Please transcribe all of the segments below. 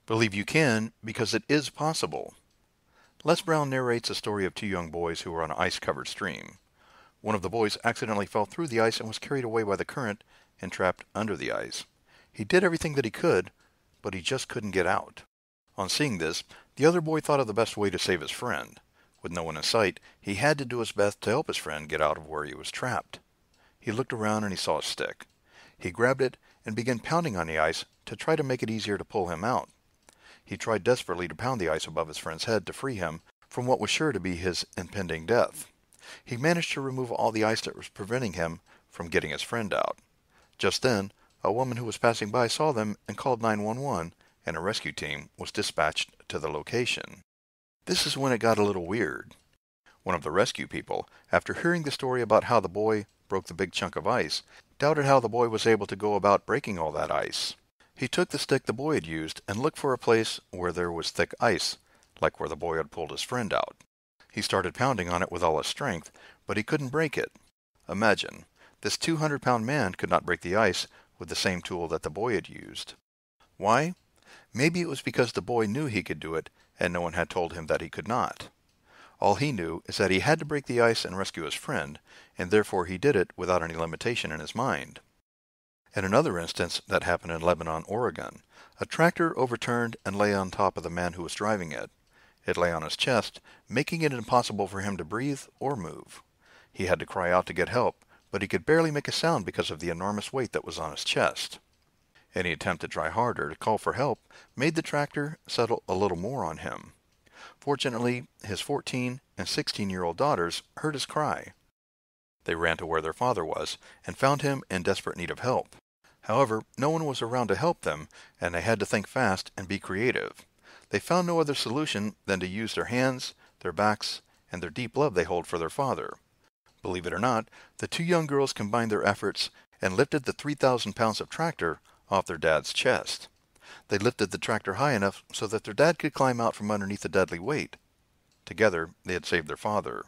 Believe you can because it is possible. Les Brown narrates a story of two young boys who were on an ice-covered stream. One of the boys accidentally fell through the ice and was carried away by the current and trapped under the ice. He did everything that he could, but he just couldn't get out. On seeing this, the other boy thought of the best way to save his friend. With no one in sight, he had to do his best to help his friend get out of where he was trapped. He looked around and he saw a stick. He grabbed it and began pounding on the ice to try to make it easier to pull him out. He tried desperately to pound the ice above his friend's head to free him from what was sure to be his impending death. He managed to remove all the ice that was preventing him from getting his friend out. Just then, a woman who was passing by saw them and called 911, and a rescue team was dispatched to the location. This is when it got a little weird. One of the rescue people, after hearing the story about how the boy broke the big chunk of ice, doubted how the boy was able to go about breaking all that ice. He took the stick the boy had used and looked for a place where there was thick ice, like where the boy had pulled his friend out. He started pounding on it with all his strength, but he couldn't break it. Imagine, this 200-pound man could not break the ice with the same tool that the boy had used. Why? Maybe it was because the boy knew he could do it, and no one had told him that he could not. All he knew is that he had to break the ice and rescue his friend, and therefore he did it without any limitation in his mind. In another instance that happened in Lebanon, Oregon, a tractor overturned and lay on top of the man who was driving it. It lay on his chest, making it impossible for him to breathe or move. He had to cry out to get help, but he could barely make a sound because of the enormous weight that was on his chest. Any attempt to try harder to call for help made the tractor settle a little more on him. Fortunately, his 14 and 16-year-old daughters heard his cry. They ran to where their father was and found him in desperate need of help. However, no one was around to help them, and they had to think fast and be creative. They found no other solution than to use their hands, their backs, and their deep love they hold for their father. Believe it or not, the two young girls combined their efforts and lifted the 3,000 pounds of tractor off their dad's chest. They lifted the tractor high enough so that their dad could climb out from underneath the deadly weight. Together, they had saved their father.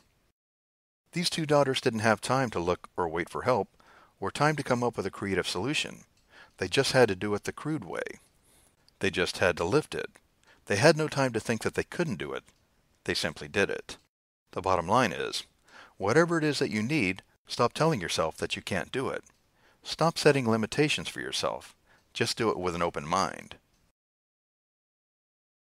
These two daughters didn't have time to look or wait for help, or time to come up with a creative solution. They just had to do it the crude way. They just had to lift it. They had no time to think that they couldn't do it. They simply did it. The bottom line is, whatever it is that you need, stop telling yourself that you can't do it. Stop setting limitations for yourself. Just do it with an open mind.